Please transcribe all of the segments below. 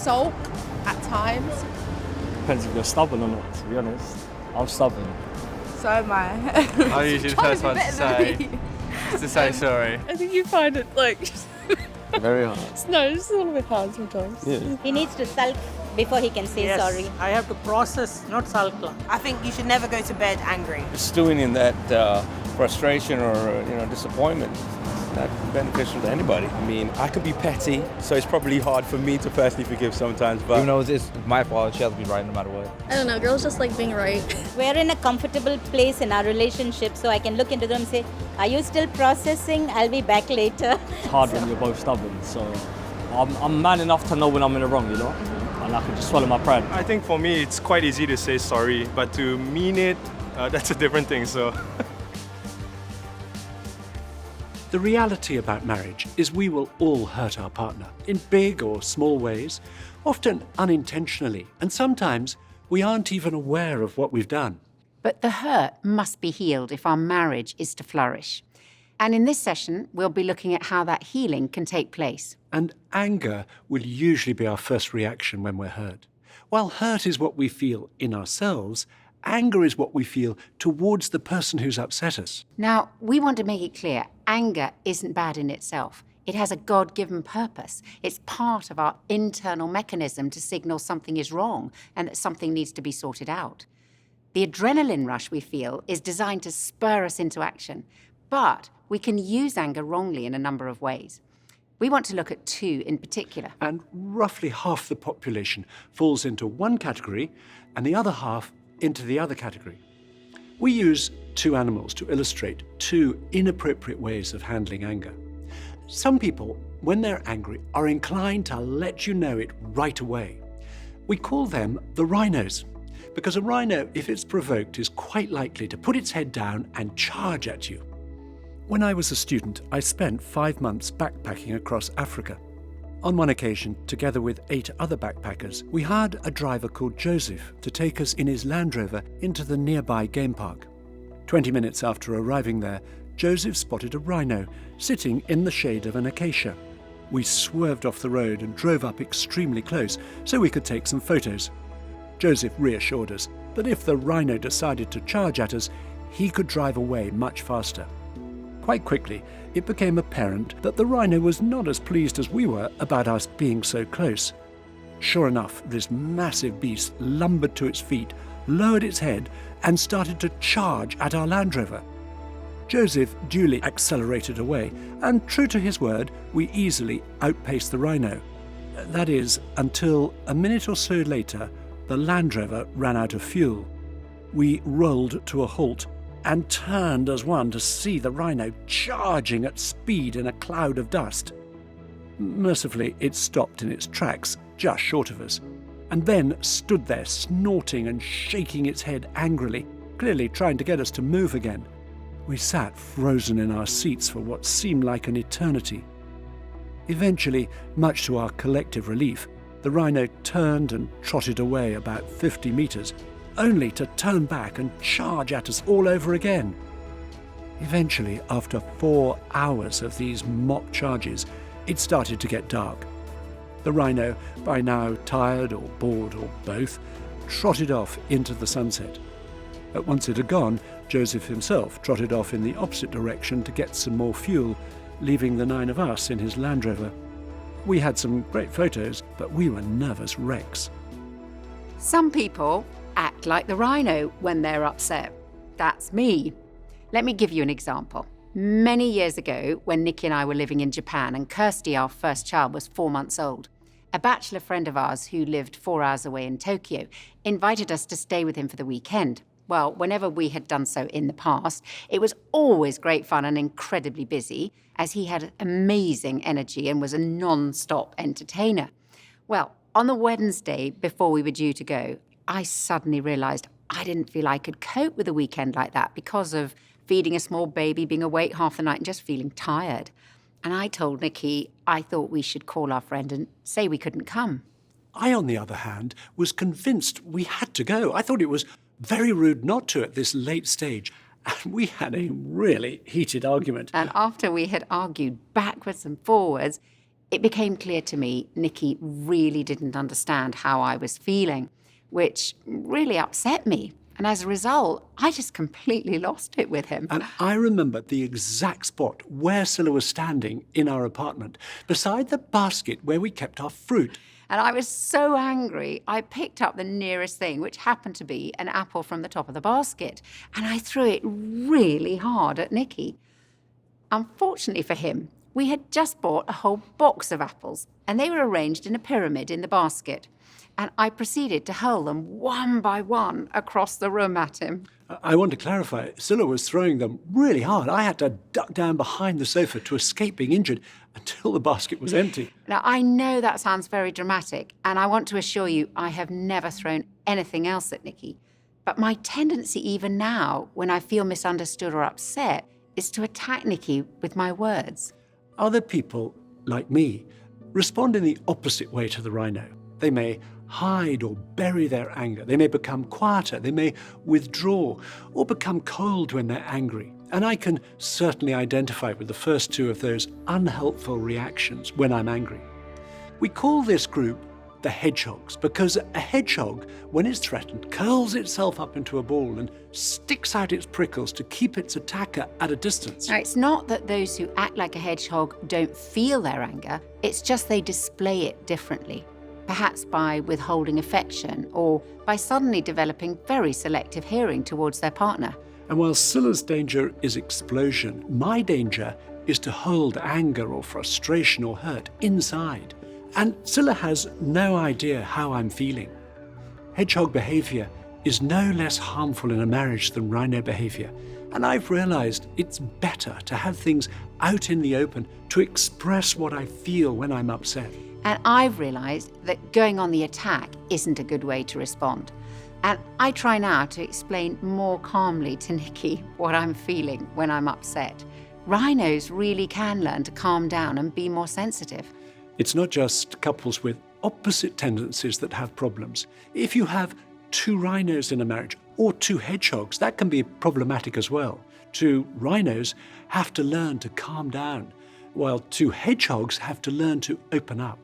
sulk at times. Depends if you're stubborn or not, to be honest. I'm stubborn. So am I. I'm usually the first one to say sorry. I think you find it Very hard. no, it's a little bit hard sometimes. Yeah. He needs to sulk before he can say Yes, sorry. I have to process, not sulk. I think you should never go to bed angry. Stewing in that frustration or disappointment is not beneficial to anybody. I mean, I could be petty, so it's probably hard for me to personally forgive sometimes, but... Even though it's my fault, she has to be right no matter what. I don't know, girls just like being right. We're in a comfortable place in our relationship, so I can look into them and say, are you still processing? I'll be back later. It's hard when you're both stubborn, so I'm man enough to know when I'm in the wrong, you know? And I can just swallow my pride. I think for me, it's quite easy to say sorry, but to mean it, that's a different thing, so... The reality about marriage is we will all hurt our partner in big or small ways, often unintentionally, and sometimes we aren't even aware of what we've done. But the hurt must be healed if our marriage is to flourish. And in this session, we'll be looking at how that healing can take place. And anger will usually be our first reaction when we're hurt. While hurt is what we feel in ourselves, anger is what we feel towards the person who's upset us. Now, we want to make it clear, anger isn't bad in itself. It has a God-given purpose. It's part of our internal mechanism to signal something is wrong and that something needs to be sorted out. The adrenaline rush we feel is designed to spur us into action, but we can use anger wrongly in a number of ways. We want to look at two in particular. And roughly half the population falls into one category and the other half into the other category. We use two animals to illustrate two inappropriate ways of handling anger. Some people, when they're angry, are inclined to let you know it right away. We call them the rhinos, because a rhino, if it's provoked, is quite likely to put its head down and charge at you. When I was a student, I spent 5 months backpacking across Africa. On one occasion, together with 8 other backpackers, we hired a driver called Joseph to take us in his Land Rover into the nearby game park. 20 minutes after arriving there, Joseph spotted a rhino sitting in the shade of an acacia. We swerved off the road and drove up extremely close so we could take some photos. Joseph reassured us that if the rhino decided to charge at us, he could drive away much faster. Quite quickly, it became apparent that the rhino was not as pleased as we were about us being so close. Sure enough, this massive beast lumbered to its feet, lowered its head, and started to charge at our Land Rover. Joseph duly accelerated away, and true to his word, we easily outpaced the rhino. That is, until a minute or so later, the Land Rover ran out of fuel. We rolled to a halt and turned as one to see the rhino charging at speed in a cloud of dust. Mercifully, it stopped in its tracks just short of us, and then stood there snorting and shaking its head angrily, clearly trying to get us to move again. We sat frozen in our seats for what seemed like an eternity. Eventually, much to our collective relief, the rhino turned and trotted away about 50 meters, only to turn back and charge at us all over again. Eventually, after 4 hours of these mock charges, it started to get dark. The rhino, by now tired or bored or both, trotted off into the sunset. But once it had gone, Joseph himself trotted off in the opposite direction to get some more fuel, leaving the 9 of us in his Land Rover. We had some great photos, but we were nervous wrecks. Some people act like the rhino when they're upset. That's me. Let me give you an example. Many years ago, when Nikki and I were living in Japan and Kirsty, our first child, was 4 months old, a bachelor friend of ours who lived 4 hours away in Tokyo invited us to stay with him for the weekend. Well, whenever we had done so in the past, it was always great fun and incredibly busy, as he had amazing energy and was a non-stop entertainer. Well, on the Wednesday before we were due to go, I suddenly realised I didn't feel I could cope with a weekend like that because of feeding a small baby, being awake half the night and just feeling tired. And I told Nikki I thought we should call our friend and say we couldn't come. I, on the other hand, was convinced we had to go. I thought it was very rude not to at this late stage. And we had a really heated argument. And after we had argued backwards and forwards, it became clear to me Nicky really didn't understand how I was feeling, which really upset me. And as a result, I just completely lost it with him. And I remember the exact spot where Scylla was standing in our apartment, beside the basket where we kept our fruit. And I was so angry, I picked up the nearest thing, which happened to be an apple from the top of the basket, and I threw it really hard at Nicky. Unfortunately for him, we had just bought a whole box of apples, and they were arranged in a pyramid in the basket. And I proceeded to hurl them one by one across the room at him. I want to clarify, Scylla was throwing them really hard. I had to duck down behind the sofa to escape being injured until the basket was empty. Now, I know that sounds very dramatic, and I want to assure you I have never thrown anything else at Nicky. But my tendency even now, when I feel misunderstood or upset, is to attack Nicky with my words. Other people, like me, respond in the opposite way to the rhino. They may hide or bury their anger. They may become quieter. They may withdraw or become cold when they're angry. And I can certainly identify with the first two of those unhelpful reactions when I'm angry. We call this group the hedgehogs because a hedgehog, when it's threatened, curls itself up into a ball and sticks out its prickles to keep its attacker at a distance. Now, it's not that those who act like a hedgehog don't feel their anger, it's just they display it differently. Perhaps by withholding affection or by suddenly developing very selective hearing towards their partner. And while Scylla's danger is explosion, my danger is to hold anger or frustration or hurt inside. And Scylla has no idea how I'm feeling. Hedgehog behavior is no less harmful in a marriage than rhino behavior. And I've realized it's better to have things out in the open to express what I feel when I'm upset. And I've realised that going on the attack isn't a good way to respond. And I try now to explain more calmly to Nicky what I'm feeling when I'm upset. Rhinos really can learn to calm down and be more sensitive. It's not just couples with opposite tendencies that have problems. If you have two rhinos in a marriage or two hedgehogs, that can be problematic as well. Two rhinos have to learn to calm down, while two hedgehogs have to learn to open up.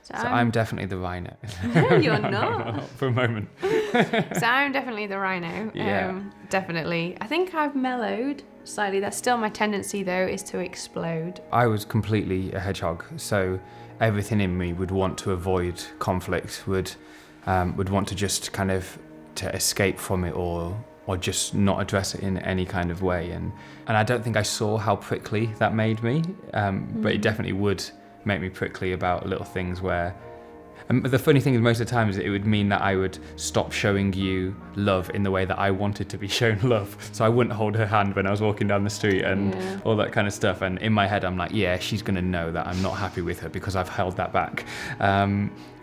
So I'm definitely the rhino. No, you're not. Not for a moment. So I'm definitely the rhino. Yeah. Definitely. I think I've mellowed slightly. That's still my tendency, though, is to explode. I was completely a hedgehog, so everything in me would want to avoid conflict, would want to just kind of to escape from it or just not address it in any kind of way. And I don't think I saw how prickly that made me, but it definitely would make me prickly about little things where... And the funny thing is, most of the time, is it would mean that I would stop showing you love in the way that I wanted to be shown love. So I wouldn't hold her hand when I was walking down the street and all that kind of stuff. And in my head, I'm like, yeah, she's going to know that I'm not happy with her because I've held that back.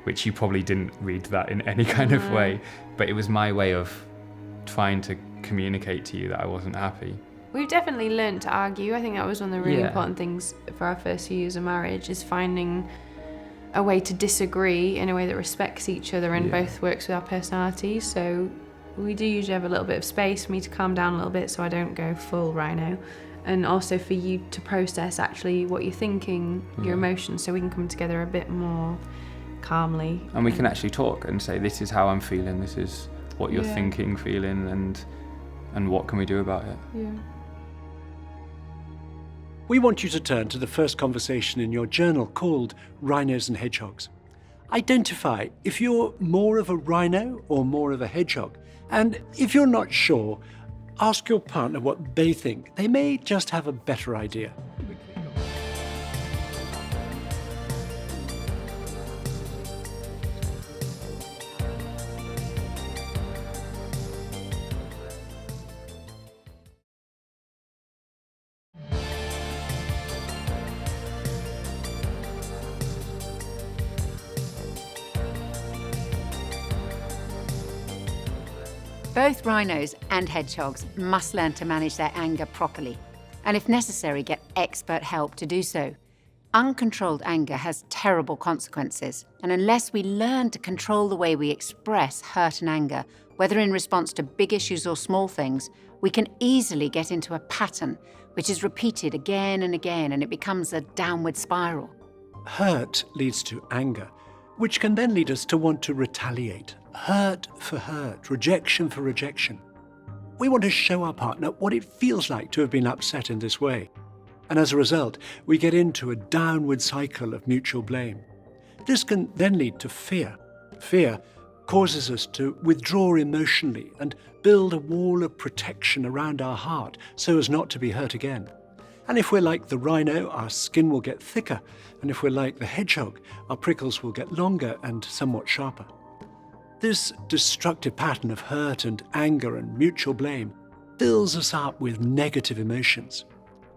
Which you probably didn't read that in any kind of way. But it was my way of trying to communicate to you that I wasn't happy. We've definitely learnt to argue. I think that was one of the really important things for our first few years of marriage, is finding a way to disagree in a way that respects each other and both works with our personalities. So we do usually have a little bit of space for me to calm down a little bit so I don't go full rhino, and also for you to process actually what you're thinking, your emotions, so we can come together a bit more calmly. And we can actually talk and say, this is how I'm feeling, this is what you're thinking, feeling, and what can we do about it? Yeah. We want you to turn to the first conversation in your journal called Rhinos and Hedgehogs. Identify if you're more of a rhino or more of a hedgehog. And if you're not sure, ask your partner what they think. They may just have a better idea. Both rhinos and hedgehogs must learn to manage their anger properly, and if necessary, get expert help to do so. Uncontrolled anger has terrible consequences, and unless we learn to control the way we express hurt and anger, Whether in response to big issues or small things, we can easily get into a pattern which is repeated again and again, and it becomes a downward spiral. Hurt leads to anger, which can then lead us to want to retaliate. Hurt for hurt, rejection for rejection. We want to show our partner what it feels like to have been upset in this way. And as a result, we get into a downward cycle of mutual blame. This can then lead to fear. Fear causes us to withdraw emotionally and build a wall of protection around our heart so as not to be hurt again. And if we're like the rhino, our skin will get thicker. And if we're like the hedgehog, our prickles will get longer and somewhat sharper. This destructive pattern of hurt and anger and mutual blame fills us up with negative emotions.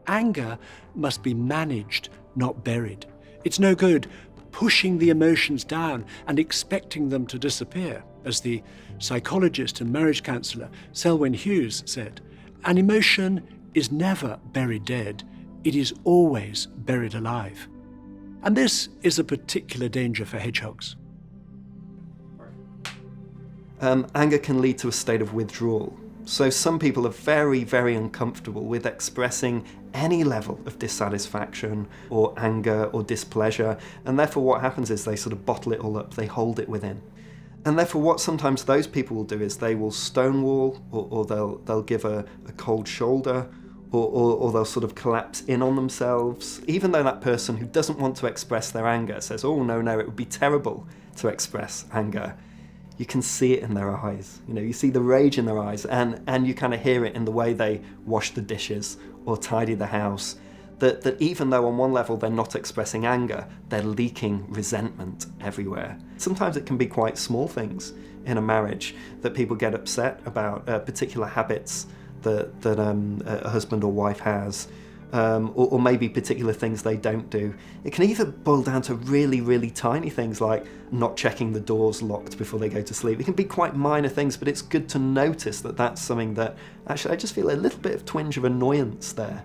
Anger must be managed, not buried. It's no good pushing the emotions down and expecting them to disappear. As the psychologist and marriage counsellor Selwyn Hughes said, an emotion is never buried dead, it is always buried alive. And this is a particular danger for hedgehogs. Anger can lead to a state of withdrawal. So some people are very, very uncomfortable with expressing any level of dissatisfaction or anger or displeasure, and therefore what happens is they sort of bottle it all up, they hold it within. And therefore what sometimes those people will do is they will stonewall, or they'll give a cold shoulder, or they'll sort of collapse in on themselves, even though that person who doesn't want to express their anger says, oh no, it would be terrible to express anger. You can see it in their eyes. You see the rage in their eyes, and you kind of hear it in the way they wash the dishes or tidy the house, that even though on one level they're not expressing anger, they're leaking resentment everywhere. Sometimes it can be quite small things in a marriage that people get upset about, particular habits that a husband or wife has, or maybe particular things they don't do. It can either boil down to really, really tiny things like not checking the doors locked before they go to sleep. It can be quite minor things, but it's good to notice that that's something that actually I just feel a little bit of twinge of annoyance there.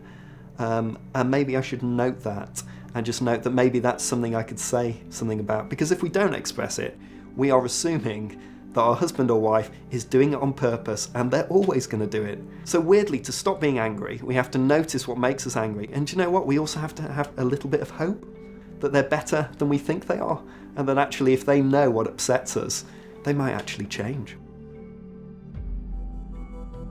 And maybe I should note that, and just note that maybe that's something I could say something about. Because if we don't express it, we are assuming that our husband or wife is doing it on purpose, and they're always going to do it. So weirdly, to stop being angry, we have to notice what makes us angry. And do you know what? We also have to have a little bit of hope that they're better than we think they are, and that actually if they know what upsets us, they might actually change.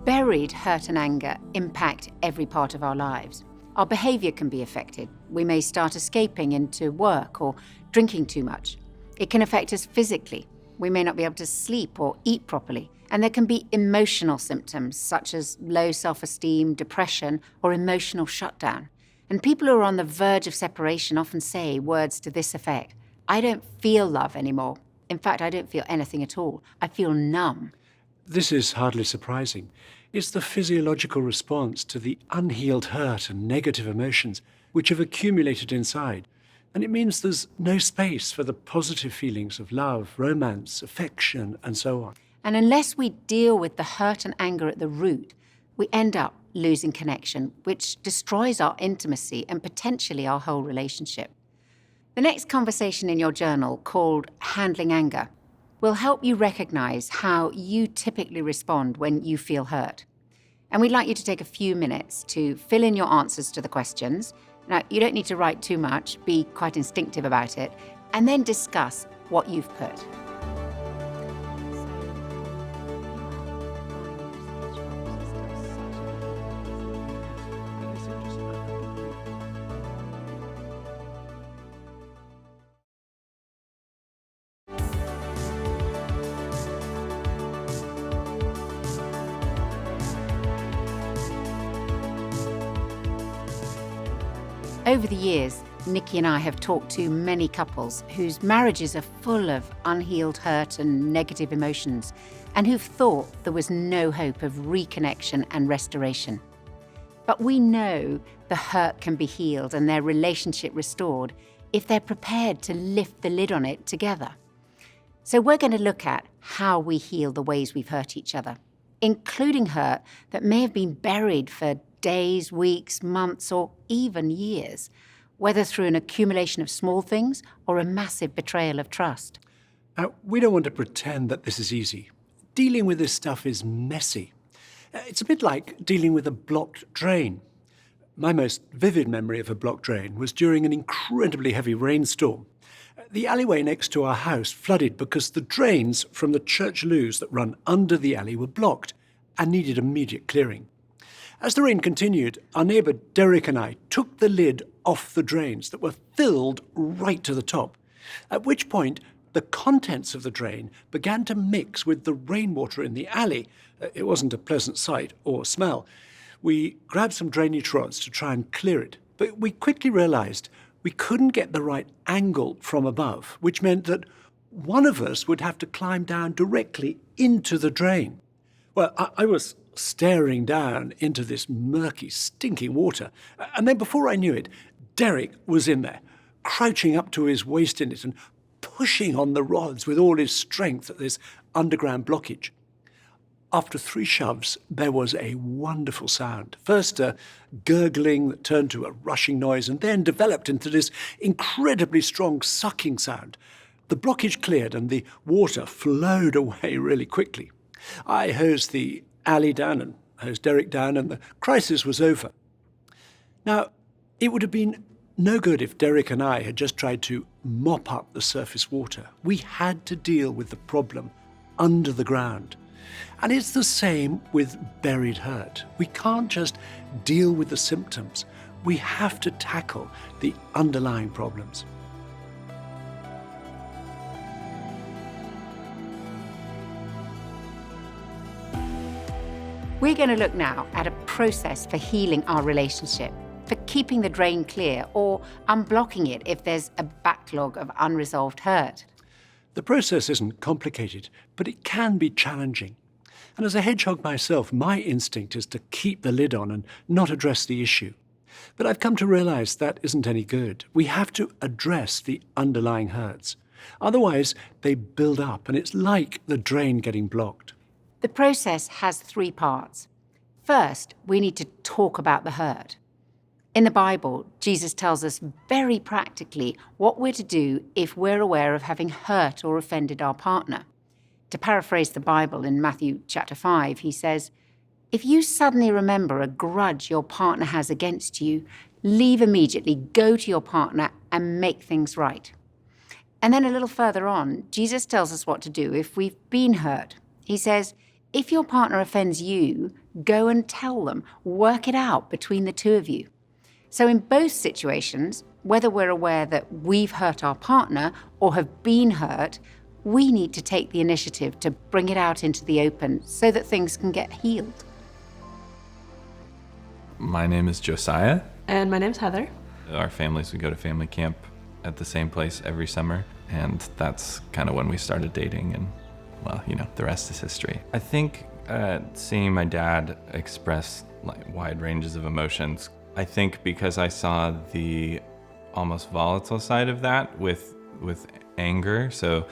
Buried hurt and anger impact every part of our lives. Our behaviour can be affected. We may start escaping into work or drinking too much. It can affect us physically. We may not be able to sleep or eat properly. And there can be emotional symptoms such as low self-esteem, depression, or emotional shutdown. And people who are on the verge of separation often say words to this effect: I don't feel love anymore. In fact, I don't feel anything at all. I feel numb. This is hardly surprising. It's the physiological response to the unhealed hurt and negative emotions which have accumulated inside. And it means there's no space for the positive feelings of love, romance, affection, and so on. And unless we deal with the hurt and anger at the root, we end up losing connection, which destroys our intimacy and potentially our whole relationship. The next conversation in your journal, called Handling Anger, will help you recognize how you typically respond when you feel hurt. And we'd like you to take a few minutes to fill in your answers to the questions. Now, you don't need to write too much, be quite instinctive about it, and then discuss what you've put. Over the years, Nikki and I have talked to many couples whose marriages are full of unhealed hurt and negative emotions, and who've thought there was no hope of reconnection and restoration. But we know the hurt can be healed and their relationship restored if they're prepared to lift the lid on it together. So we're going to look at how we heal the ways we've hurt each other, including hurt that may have been buried for days, weeks, months, or even years, whether through an accumulation of small things or a massive betrayal of trust. Now, we don't want to pretend that this is easy. dealing with this stuff is messy. It's a bit like dealing with a blocked drain. My most vivid memory of a blocked drain was during an incredibly heavy rainstorm. The alleyway next to our house flooded because the drains from the church loos that run under the alley were blocked and needed immediate clearing. As the rain continued, our neighbour Derek and I took the lid off the drains that were filled right to the top, at which point the contents of the drain began to mix with the rainwater in the alley. It wasn't a pleasant sight or smell. We grabbed some drainage rods to try and clear it, but we quickly realised we couldn't get the right angle from above, which meant that one of us would have to climb down directly into the drain. Well, I was staring down into this murky, stinking water, and then before I knew it, Derek was in there, crouching up to his waist in it and pushing on the rods with all his strength at this underground blockage. After 3 shoves, there was a wonderful sound. First a gurgling that turned to a rushing noise and then developed into this incredibly strong sucking sound. The blockage cleared and the water flowed away really quickly. I hosed the alley down and hosed Derek down, and the crisis was over. Now, it would have been no good if Derek and I had just tried to mop up the surface water. We had to deal with the problem under the ground. And it's the same with buried hurt. We can't just deal with the symptoms. We have to tackle the underlying problems. We're going to look now at a process for healing our relationship, for keeping the drain clear or unblocking it if there's a backlog of unresolved hurt. The process isn't complicated, but it can be challenging. And as a hedgehog myself, my instinct is to keep the lid on and not address the issue. But I've come to realise that isn't any good. We have to address the underlying hurts. Otherwise, they build up, and it's like the drain getting blocked. The process has 3 parts. First, we need to talk about the hurt. In the Bible, Jesus tells us very practically what we're to do if we're aware of having hurt or offended our partner. To paraphrase the Bible in Matthew chapter 5, he says, "If you suddenly remember a grudge your partner has against you, leave immediately, go to your partner and make things right." And then a little further on, Jesus tells us what to do if we've been hurt. He says, if your partner offends you, go and tell them, work it out between the 2 of you. So in both situations, whether we're aware that we've hurt our partner or have been hurt, we need to take the initiative to bring it out into the open so that things can get healed. My name is Josiah. And my name's Heather. Our families would go to family camp at the same place every summer, and that's kind of when we started dating, and well, you know, the rest is history. I think seeing my dad express like wide ranges of emotions, I think because I saw the almost volatile side of that with anger, so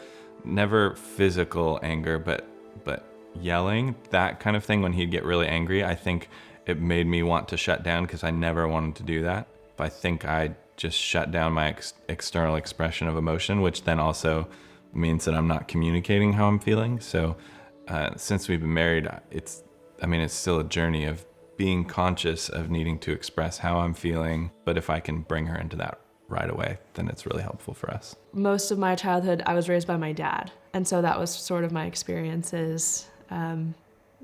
never physical anger, but yelling, that kind of thing. When he'd get really angry, I think it made me want to shut down because I never wanted to do that. But I think I just shut down my external expression of emotion, which then also means that I'm not communicating how I'm feeling. So since we've been married, it's still a journey of being conscious of needing to express how I'm feeling. But if I can bring her into that right away, then it's really helpful for us. Most of my childhood, I was raised by my dad. And so that was sort of my experiences,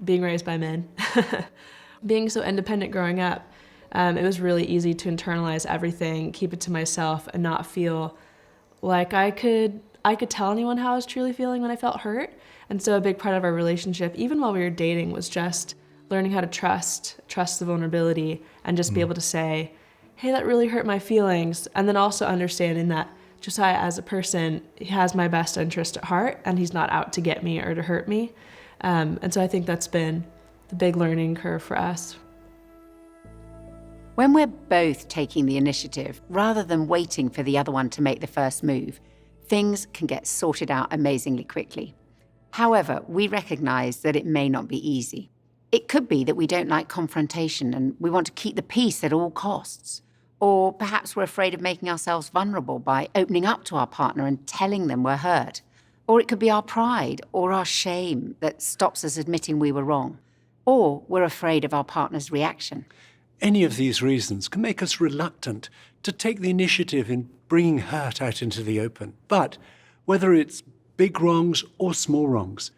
being raised by men. Being so independent growing up, it was really easy to internalize everything, keep it to myself, and not feel like I could tell anyone how I was truly feeling when I felt hurt. And so a big part of our relationship, even while we were dating, was just learning how to trust the vulnerability, and just be able to say, hey, that really hurt my feelings. And then also understanding that Josiah, as a person, he has my best interest at heart, and he's not out to get me or to hurt me. And so I think that's been the big learning curve for us. When we're both taking the initiative, rather than waiting for the other one to make the first move, things can get sorted out amazingly quickly. However, we recognize that it may not be easy. It could be that we don't like confrontation and we want to keep the peace at all costs. Or perhaps we're afraid of making ourselves vulnerable by opening up to our partner and telling them we're hurt. Or it could be our pride or our shame that stops us admitting we were wrong. Or we're afraid of our partner's reaction. Any of these reasons can make us reluctant to take the initiative in bringing hurt out into the open. But whether it's big wrongs or small wrongs,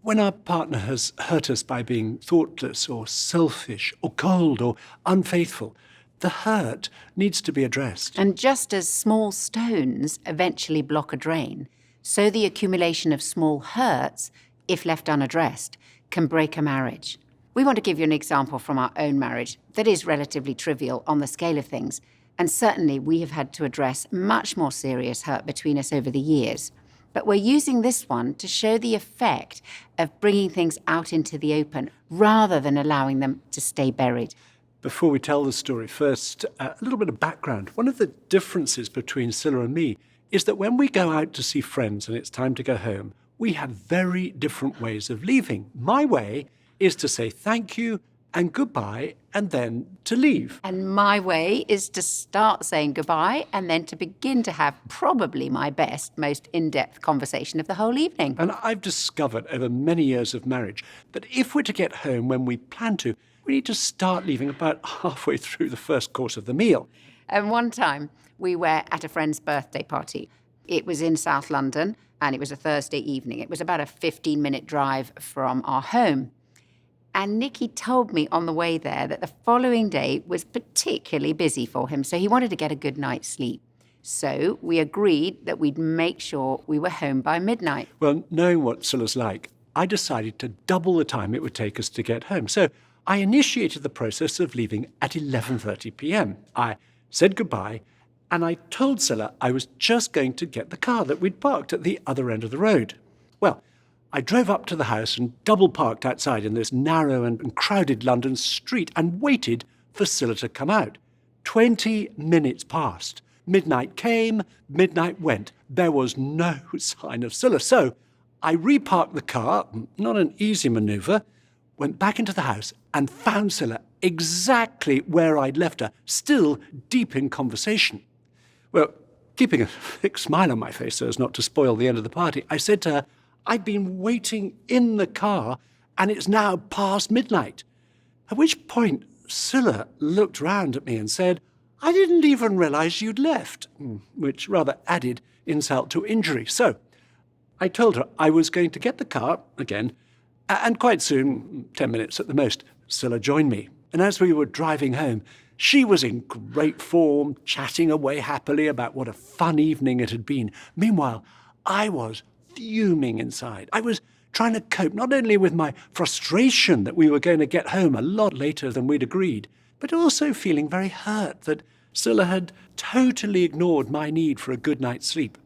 when our partner has hurt us by being thoughtless or selfish or cold or unfaithful, the hurt needs to be addressed. And just as small stones eventually block a drain, so the accumulation of small hurts, if left unaddressed, can break a marriage. We want to give you an example from our own marriage that is relatively trivial on the scale of things, and certainly we have had to address much more serious hurt between us over the years. But we're using this one to show the effect of bringing things out into the open rather than allowing them to stay buried. Before we tell the story, first, a little bit of background. One of the differences between Scylla and me is that when we go out to see friends and it's time to go home, we have very different ways of leaving. My way is to say thank you and goodbye and then to leave. And my way is to start saying goodbye and then to begin to have probably my best, most in-depth conversation of the whole evening. And I've discovered over many years of marriage that if we're to get home when we plan to, we need to start leaving about halfway through the first course of the meal. And one time we were at a friend's birthday party. It was in South London and it was a Thursday evening. It was about a 15-minute drive from our home. And Nicky told me on the way there that the following day was particularly busy for him, so he wanted to get a good night's sleep. So we agreed that we'd make sure we were home by midnight. Well, knowing what Scylla's like, I decided to double the time it would take us to get home. So I initiated the process of leaving at 11:30 p.m. I said goodbye, and I told Scylla I was just going to get the car that we'd parked at the other end of the road. Well, I drove up to the house and double-parked outside in this narrow and crowded London street and waited for Scylla to come out. 20 minutes passed. Midnight came, midnight went. There was no sign of Scylla. So I reparked the car, not an easy manoeuvre, went back into the house and found Scylla exactly where I'd left her, still deep in conversation. Well, keeping a thick smile on my face so as not to spoil the end of the party, I said to her, I'd been waiting in the car, and it's now past midnight. At which point, Scylla looked round at me and said, I didn't even realise you'd left, which rather added insult to injury. So I told her I was going to get the car again, and quite soon, 10 minutes at the most, Scylla joined me. And as we were driving home, she was in great form, chatting away happily about what a fun evening it had been. Meanwhile, I was fuming inside. I was trying to cope not only with my frustration that we were going to get home a lot later than we'd agreed, but also feeling very hurt that Scylla had totally ignored my need for a good night's sleep.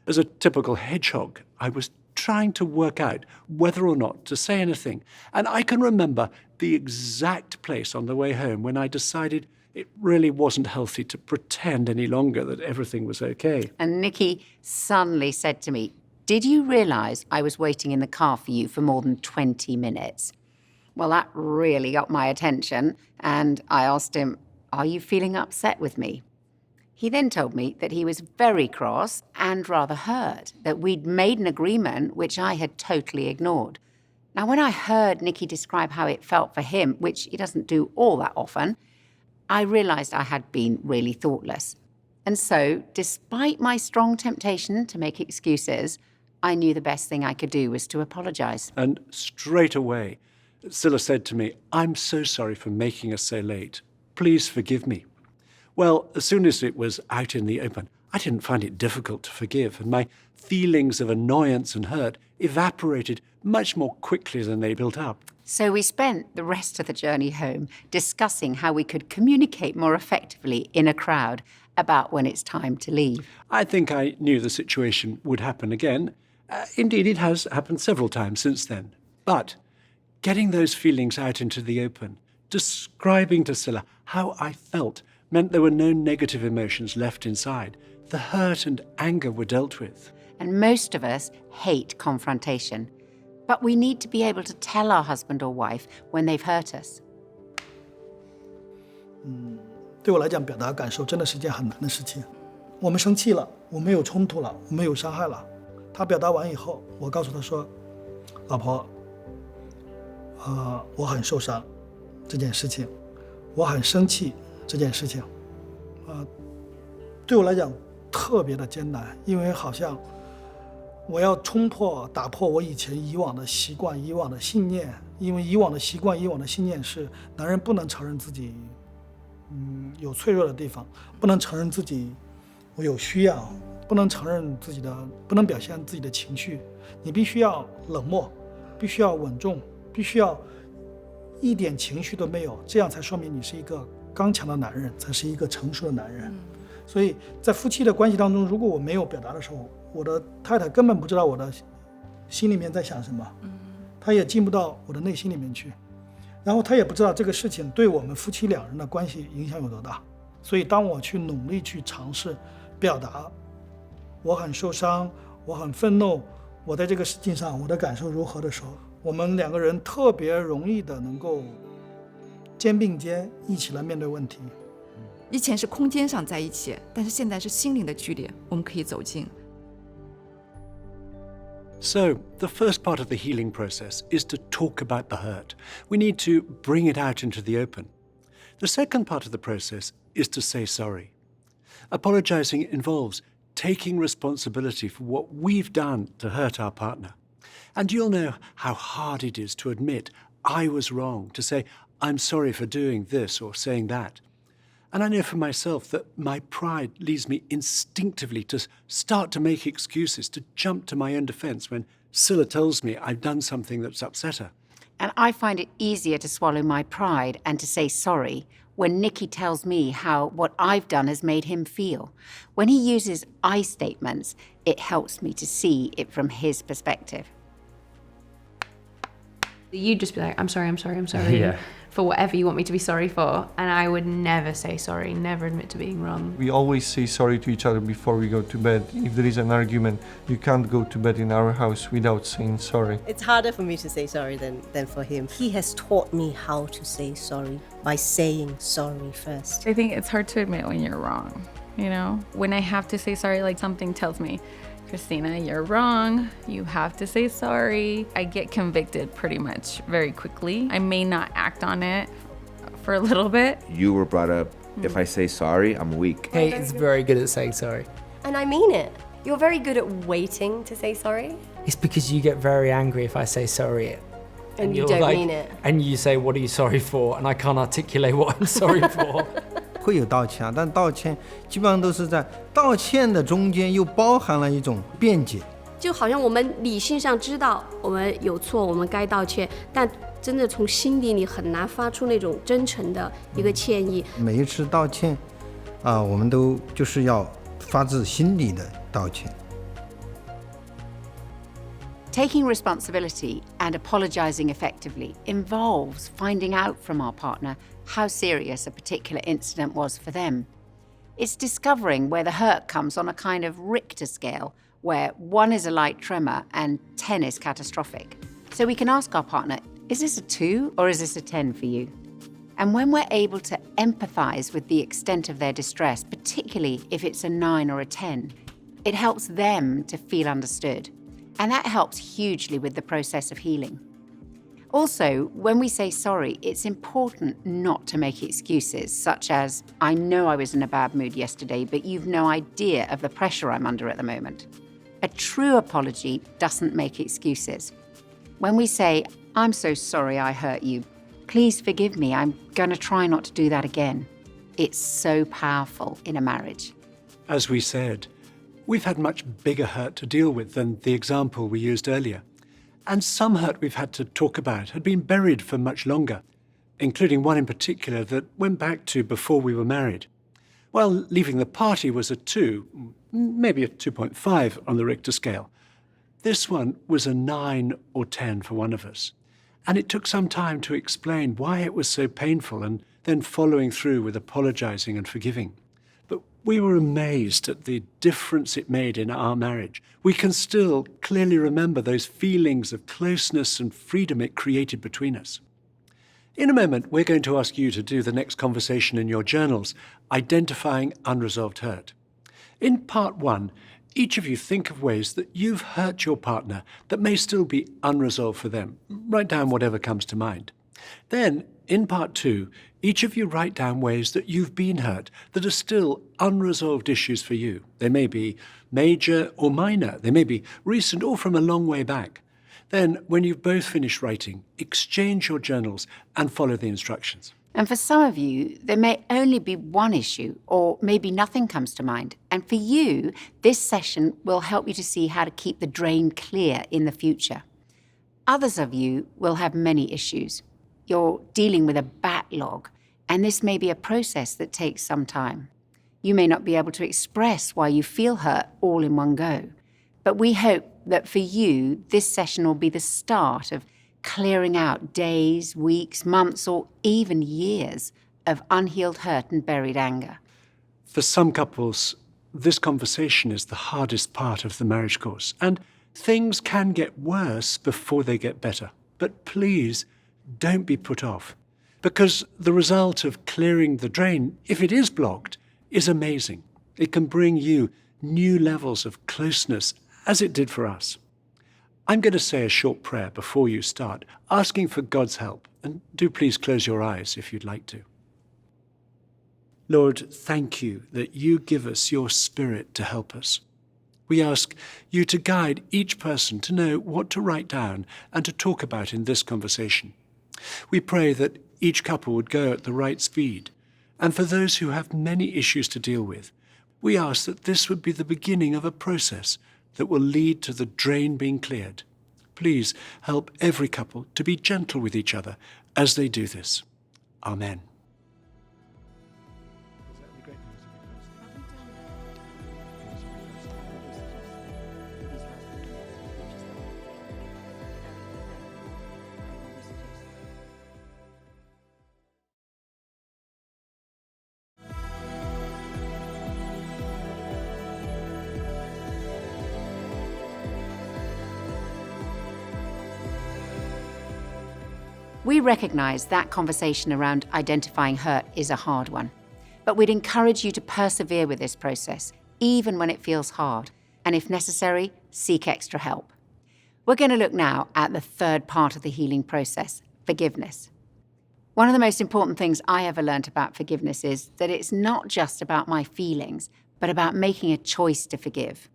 As a typical hedgehog, I was trying to work out whether or not to say anything. And I can remember the exact place on the way home when I decided it really wasn't healthy to pretend any longer that everything was okay. And Nicky suddenly said to me, did you realise I was waiting in the car for you for more than 20 minutes? Well, that really got my attention, and I asked him, are you feeling upset with me? He then told me that he was very cross and rather hurt, that we'd made an agreement which I had totally ignored. Now, when I heard Nicky describe how it felt for him, which he doesn't do all that often, I realised I had been really thoughtless. And so, despite my strong temptation to make excuses, I knew the best thing I could do was to apologise. And straight away, Scylla said to me, I'm so sorry for making us so late. Please forgive me. Well, as soon as it was out in the open, I didn't find it difficult to forgive, and my feelings of annoyance and hurt evaporated much more quickly than they built up. So we spent the rest of the journey home discussing how we could communicate more effectively in a crowd about when it's time to leave. I think I knew the situation would happen again. Indeed, it has happened several times since then. But getting those feelings out into the open, describing to Scylla how I felt, meant there were no negative emotions left inside. The hurt and anger were dealt with. And most of us hate confrontation. But we need to be able to tell our husband or wife when they've hurt us. 对我来讲，表达感受真的是件很难的事情。我们生气了，我们有冲突了，我们有伤害了，他表达完以后，我告诉他说：“老婆，我很受伤，这件事情，我很生气，这件事情，对我来讲特别的艰难，因为好像我要打破我以往的习惯、以往的信念，因为以往的习惯、以往的信念是男人不能承认自己，有脆弱的地方，不能承认自己我有需要，不能承认不能表现自己的情绪，你必须要冷漠，必须要稳重，必须要一点情绪都没有，这样才说明你是一个刚强的男人，才是一个成熟的男人。所以在夫妻的关系当中，如果我没有表达的时候，我的太太根本不知道我的心里面在想什么，她也进不到我的内心里面去，然后她也不知道这个事情对我们夫妻两人的关系影响有多大。所以当我去努力去尝试表达我很受伤，我很愤怒，我在这个事情上我的感受如何的时候，我们两个人特别容易的能够肩并肩一起来面对问题。以前是空间上在一起，但是现在是心灵的距离，我们可以走近。So, the first part of the healing process is to talk about the hurt. We need to bring it out into the open. The second part of the process is to say sorry. Apologizing involves taking responsibility for what we've done to hurt our partner. And you'll know how hard it is to admit I was wrong, to say I'm sorry for doing this or saying that. And I know for myself that my pride leads me instinctively to start to make excuses, to jump to my own defense when Scylla tells me I've done something that's upset her. And I find it easier to swallow my pride and to say sorry when Nicky tells me how what I've done has made him feel. When he uses I statements, it helps me to see it from his perspective. You'd just be like, I'm sorry, Yeah. for whatever you want me to be sorry for. And I would never say sorry, never admit to being wrong. We always say sorry to each other before we go to bed. If there is an argument, you can't go to bed in our house without saying sorry. It's harder for me to say sorry than for him. He has taught me how to say sorry by saying sorry first. I think it's hard to admit when you're wrong, you know? When I have to say sorry, like something tells me, Christina, you're wrong. You have to say sorry. I get convicted pretty much very quickly. I may not act on it for a little bit. You were brought up, if I say sorry, I'm weak. Kate is very good at saying sorry. And I mean it. You're very good at waiting to say sorry. It's because you get very angry if I say sorry. And you don't mean it. And you say, what are you sorry for? And I can't articulate what I'm sorry for. 会有道歉，但道歉基本上都是在道歉的中间又包含了一种辩解，就好像我们理性上知道我们有错，我们该道歉，但真的从心底里很难发出那种真诚的一个歉意。每一次道歉，我们都就是要发自心里的道歉。Taking responsibility and apologizing effectively involves finding out from our partner how serious a particular incident was for them. It's discovering where the hurt comes on a kind of Richter scale, where 1 is a light tremor and 10 is catastrophic. So we can ask our partner, is this a 2 or is this a 10 for you? And when we're able to empathize with the extent of their distress, particularly if it's a 9 or a 10, it helps them to feel understood. And that helps hugely with the process of healing. Also, when we say sorry, it's important not to make excuses, such as, I know I was in a bad mood yesterday, but you've no idea of the pressure I'm under at the moment. A true apology doesn't make excuses. When we say, I'm so sorry I hurt you, please forgive me, I'm going to try not to do that again. It's so powerful in a marriage. As we said, we've had much bigger hurt to deal with than the example we used earlier. And some hurt we've had to talk about had been buried for much longer, including one in particular that went back to before we were married. While leaving the party was a 2, maybe a 2.5 on the Richter scale, this one was a 9 or 10 for one of us. And it took some time to explain why it was so painful and then following through with apologizing and forgiving. But we were amazed at the difference it made in our marriage. We can still clearly remember those feelings of closeness and freedom it created between us. In a moment, we're going to ask you to do the next conversation in your journals, identifying unresolved hurt. In part 1, each of you think of ways that you've hurt your partner that may still be unresolved for them. Write down whatever comes to mind. Then, in part 2, each of you write down ways that you've been hurt that are still unresolved issues for you. They may be major or minor. They may be recent or from a long way back. Then, when you've both finished writing, exchange your journals and follow the instructions. And for some of you, there may only be one issue, or maybe nothing comes to mind. And for you, this session will help you to see how to keep the drain clear in the future. Others of you will have many issues. You're dealing with a backlog, and this may be a process that takes some time. You may not be able to express why you feel hurt all in one go. But we hope that for you, this session will be the start of clearing out days, weeks, months, or even years of unhealed hurt and buried anger. For some couples, this conversation is the hardest part of the marriage course, and things can get worse before they get better. But please, don't be put off, because the result of clearing the drain, if it is blocked, is amazing. It can bring you new levels of closeness, as it did for us. I'm going to say a short prayer before you start, asking for God's help, and do please close your eyes if you'd like to. Lord, thank you that you give us your Spirit to help us. We ask you to guide each person to know what to write down and to talk about in this conversation. We pray that each couple would go at the right speed, and for those who have many issues to deal with, we ask that this would be the beginning of a process that will lead to the drain being cleared. Please help every couple to be gentle with each other as they do this. Amen. We recognise that conversation around identifying hurt is a hard one, but we'd encourage you to persevere with this process, even when it feels hard, and if necessary, seek extra help. We're going to look now at the third part of the healing process, forgiveness. One of the most important things I ever learnt about forgiveness is that it's not just about my feelings, but about making a choice to forgive.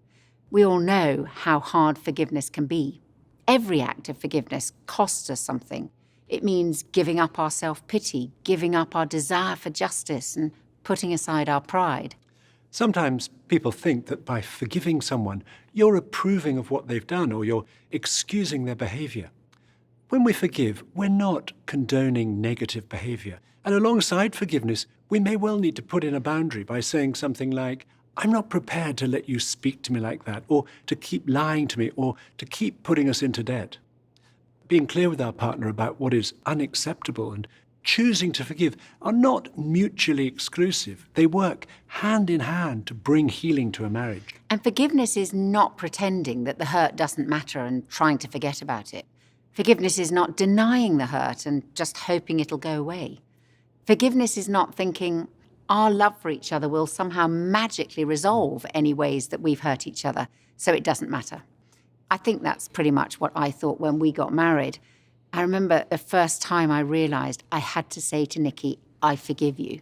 We all know how hard forgiveness can be. Every act of forgiveness costs us something. It means giving up our self-pity, giving up our desire for justice, and putting aside our pride. Sometimes people think that by forgiving someone, you're approving of what they've done or you're excusing their behavior. When we forgive, we're not condoning negative behavior. And alongside forgiveness, we may well need to put in a boundary by saying something like, I'm not prepared to let you speak to me like that, or to keep lying to me, or to keep putting us into debt. Being clear with our partner about what is unacceptable and choosing to forgive are not mutually exclusive. They work hand in hand to bring healing to a marriage. And forgiveness is not pretending that the hurt doesn't matter and trying to forget about it. Forgiveness is not denying the hurt and just hoping it'll go away. Forgiveness is not thinking our love for each other will somehow magically resolve any ways that we've hurt each other, so it doesn't matter. I think that's pretty much what I thought when we got married. I remember the first time I realised I had to say to Nikki, I forgive you.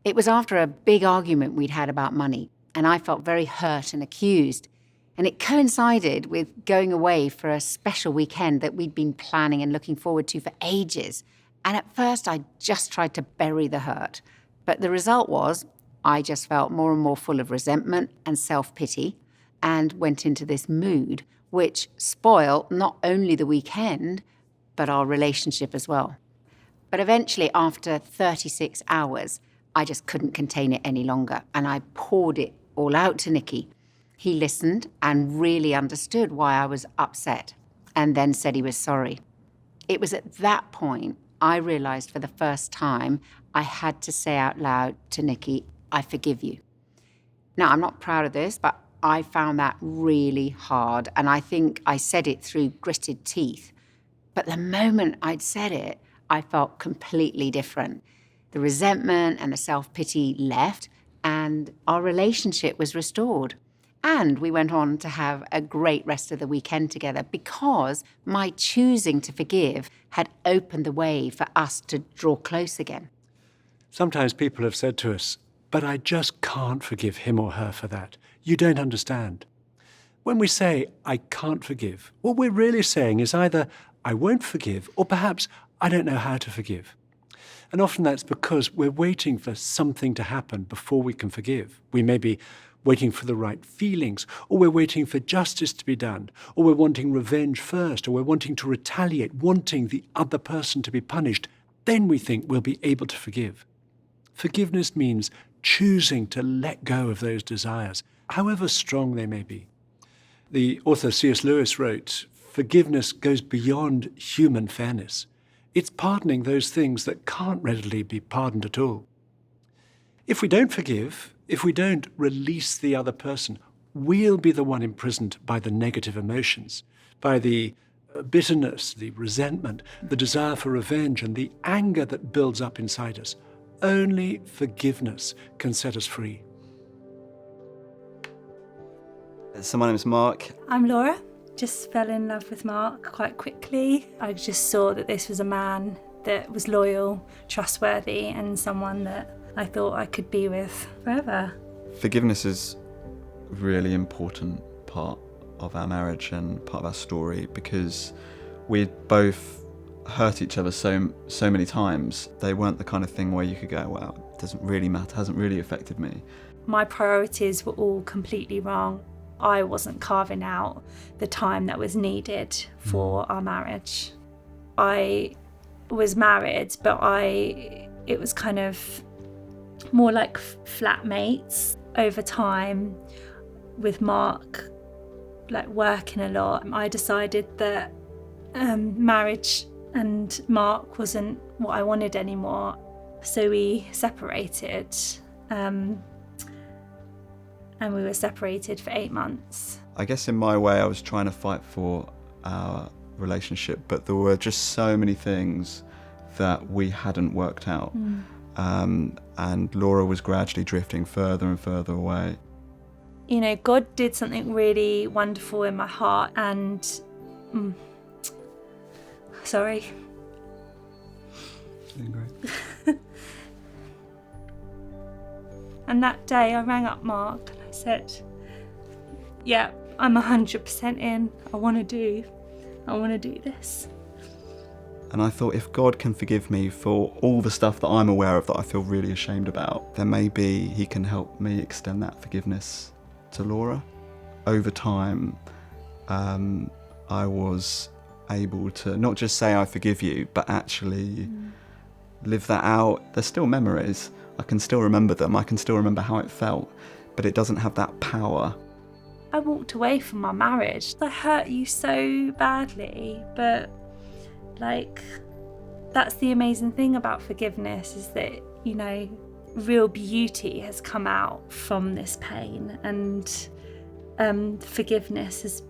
It was after a big argument we'd had about money, and I felt very hurt and accused. And it coincided with going away for a special weekend that we'd been planning and looking forward to for ages. And at first I just tried to bury the hurt. But the result was I just felt more and more full of resentment and self-pity and went into this mood which spoiled not only the weekend, but our relationship as well. But eventually, after 36 hours, I just couldn't contain it any longer, and I poured it all out to Nicky. He listened and really understood why I was upset, and then said he was sorry. It was at that point I realised for the first time I had to say out loud to Nicky, I forgive you. Now, I'm not proud of this, but I found that really hard, and I think I said it through gritted teeth. But the moment I'd said it, I felt completely different. The resentment and the self-pity left, and our relationship was restored. And we went on to have a great rest of the weekend together because my choosing to forgive had opened the way for us to draw close again. Sometimes people have said to us, "But I just can't forgive him or her for that. You don't understand." When we say, "I can't forgive," what we're really saying is either, "I won't forgive," or perhaps, "I don't know how to forgive." And often that's because we're waiting for something to happen before we can forgive. We may be waiting for the right feelings, or we're waiting for justice to be done, or we're wanting revenge first, or we're wanting to retaliate, wanting the other person to be punished. Then we think we'll be able to forgive. Forgiveness means choosing to let go of those desires, however strong they may be. The author C.S. Lewis wrote, "Forgiveness goes beyond human fairness. It's pardoning those things that can't readily be pardoned at all." If we don't forgive, if we don't release the other person, we'll be the one imprisoned by the negative emotions, by the bitterness, the resentment, the desire for revenge, and the anger that builds up inside us. Only forgiveness can set us free. So my name is Mark. I'm Laura. Just fell in love with Mark quite quickly. I just saw that this was a man that was loyal, trustworthy, and someone that I thought I could be with forever. Forgiveness is a really important part of our marriage and part of our story because we both hurt each other so many times. They weren't the kind of thing where you could go, "Wow, it doesn't really matter, hasn't really affected me." My priorities were all completely wrong. I wasn't carving out the time that was needed for our marriage. I was married, but it was kind of more like flatmates over time with Mark, like working a lot. I decided that marriage and Mark wasn't what I wanted anymore. So we separated. And we were separated for 8 months. I guess in my way I was trying to fight for our relationship, but there were just so many things that we hadn't worked out. And Laura was gradually drifting further and further away. You know, God did something really wonderful in my heart and... Sorry. Doing great. And that day I rang up Mark and I said, "Yeah, I'm 100% in. I want to do this." And I thought, if God can forgive me for all the stuff that I'm aware of that I feel really ashamed about, then maybe he can help me extend that forgiveness to Laura. Over time, I was able to not just say I forgive you, but actually live that out. There's still memories. I can still remember them. I can still remember how it felt, but it doesn't have that power. I walked away from my marriage. I hurt you so badly, but like, that's the amazing thing about forgiveness is that, you know, real beauty has come out from this pain, and forgiveness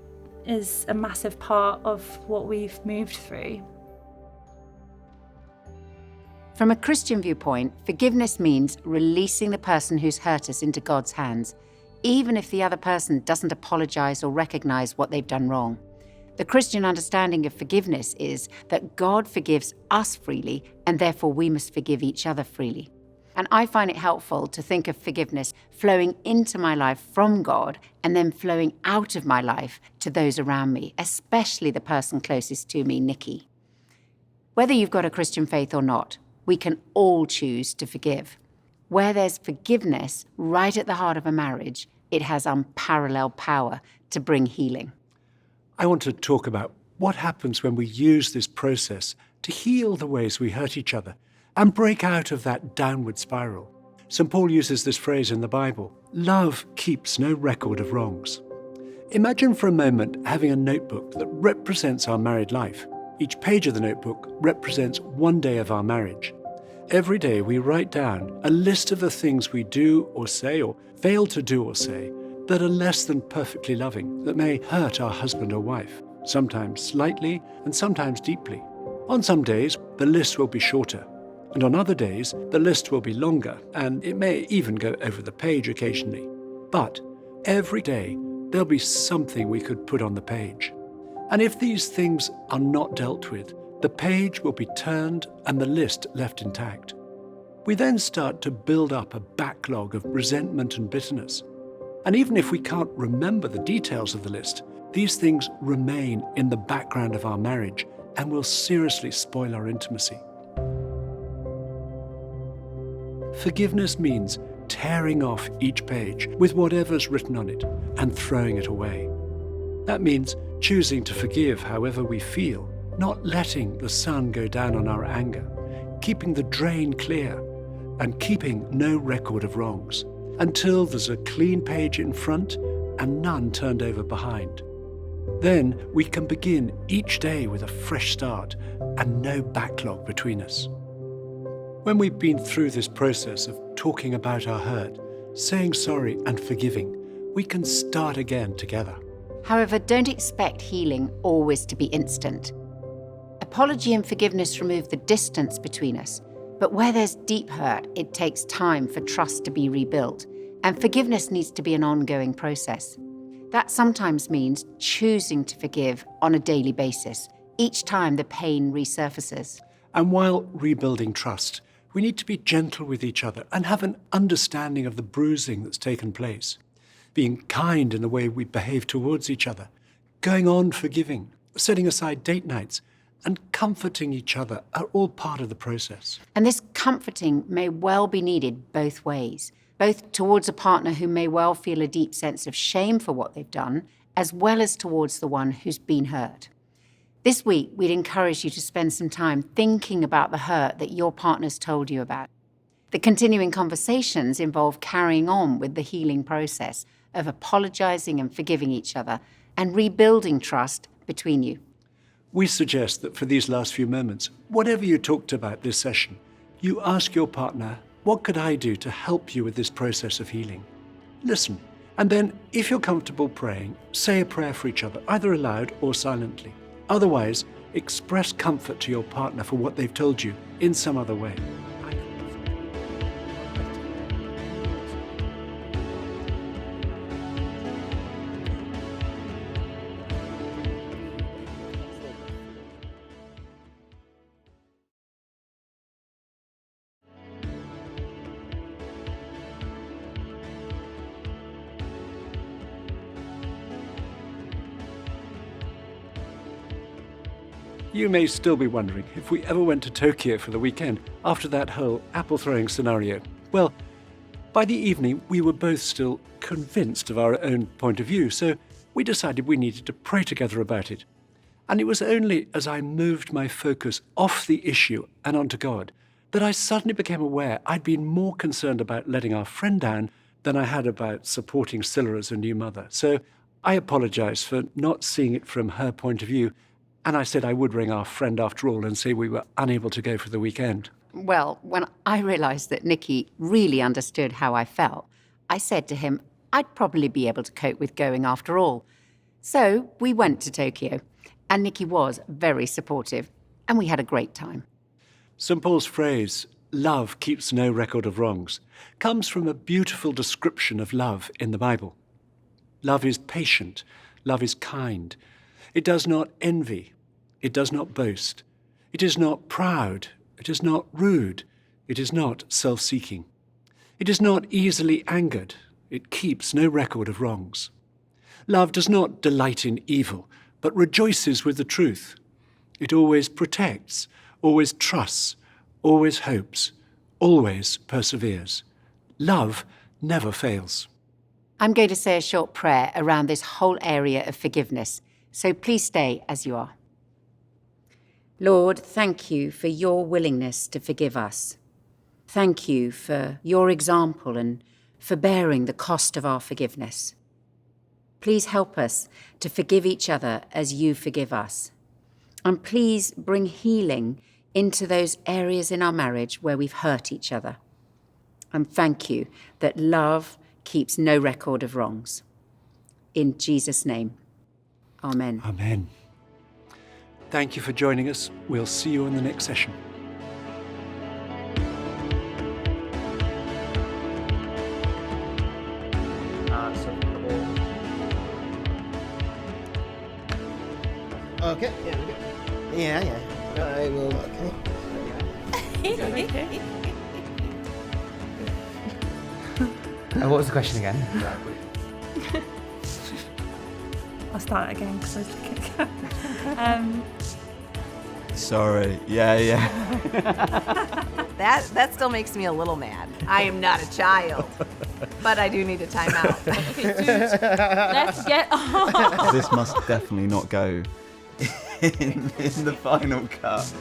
is a massive part of what we've moved through. From a Christian viewpoint, forgiveness means releasing the person who's hurt us into God's hands, even if the other person doesn't apologize or recognize what they've done wrong. The Christian understanding of forgiveness is that God forgives us freely, and therefore we must forgive each other freely. And I find it helpful to think of forgiveness flowing into my life from God and then flowing out of my life to those around me, especially the person closest to me, Nikki. Whether you've got a Christian faith or not, we can all choose to forgive. Where there's forgiveness right at the heart of a marriage, it has unparalleled power to bring healing. I want to talk about what happens when we use this process to heal the ways we hurt each other and break out of that downward spiral. St. Paul uses this phrase in the Bible, "Love keeps no record of wrongs." Imagine for a moment having a notebook that represents our married life. Each page of the notebook represents one day of our marriage. Every day we write down a list of the things we do or say or fail to do or say that are less than perfectly loving, that may hurt our husband or wife, sometimes slightly and sometimes deeply. On some days, the list will be shorter, and on other days, the list will be longer, and it may even go over the page occasionally. But every day there'll be something we could put on the page. And if these things are not dealt with, the page will be turned and the list left intact. We then start to build up a backlog of resentment and bitterness. And even if we can't remember the details of the list, these things remain in the background of our marriage and will seriously spoil our intimacy. Forgiveness means tearing off each page with whatever's written on it and throwing it away. That means choosing to forgive however we feel, not letting the sun go down on our anger, keeping the drain clear, and keeping no record of wrongs, until there's a clean page in front and none turned over behind. Then we can begin each day with a fresh start and no backlog between us. When we've been through this process of talking about our hurt, saying sorry and forgiving, we can start again together. However, don't expect healing always to be instant. Apology and forgiveness remove the distance between us, but where there's deep hurt, it takes time for trust to be rebuilt, and forgiveness needs to be an ongoing process. That sometimes means choosing to forgive on a daily basis, each time the pain resurfaces. And while rebuilding trust, we need to be gentle with each other and have an understanding of the bruising that's taken place. Being kind in the way we behave towards each other, going on forgiving, setting aside date nights, and comforting each other are all part of the process. And this comforting may well be needed both ways, both towards a partner who may well feel a deep sense of shame for what they've done, as well as towards the one who's been hurt. This week, we'd encourage you to spend some time thinking about the hurt that your partner's told you about. The continuing conversations involve carrying on with the healing process of apologizing and forgiving each other and rebuilding trust between you. We suggest that for these last few moments, whatever you talked about this session, you ask your partner, what could I do to help you with this process of healing? Listen, and then, if you're comfortable praying, say a prayer for each other, either aloud or silently. Otherwise, express comfort to your partner for what they've told you in some other way. You may still be wondering if we ever went to Tokyo for the weekend after that whole apple-throwing scenario. Well, by the evening, we were both still convinced of our own point of view, so we decided we needed to pray together about it. And it was only as I moved my focus off the issue and onto God that I suddenly became aware I'd been more concerned about letting our friend down than I had about supporting Scylla as a new mother. So I apologized for not seeing it from her point of view, and I said I would ring our friend after all and say we were unable to go for the weekend. Well, when I realised that Nicky really understood how I felt, I said to him I'd probably be able to cope with going after all. So we went to Tokyo, and Nicky was very supportive, and we had a great time. St. Paul's phrase, love keeps no record of wrongs, comes from a beautiful description of love in the Bible. Love is patient, love is kind. It does not envy, it does not boast. It is not proud, it is not rude, it is not self-seeking. It is not easily angered, it keeps no record of wrongs. Love does not delight in evil, but rejoices with the truth. It always protects, always trusts, always hopes, always perseveres. Love never fails. I'm going to say a short prayer around this whole area of forgiveness, so please stay as you are. Lord, thank you for your willingness to forgive us. Thank you for your example and for bearing the cost of our forgiveness. Please help us to forgive each other as you forgive us. And please bring healing into those areas in our marriage where we've hurt each other. And thank you that love keeps no record of wrongs. In Jesus' name, amen. Amen. Thank you for joining us. We'll see you in the next session. So Okay. Yeah. I will. Okay. What was the question again? I'll start again because I Sorry. Yeah. That still makes me a little mad. I am not a child, but I do need a timeout. Okay, dude, let's get on. This must definitely not go in the final cut.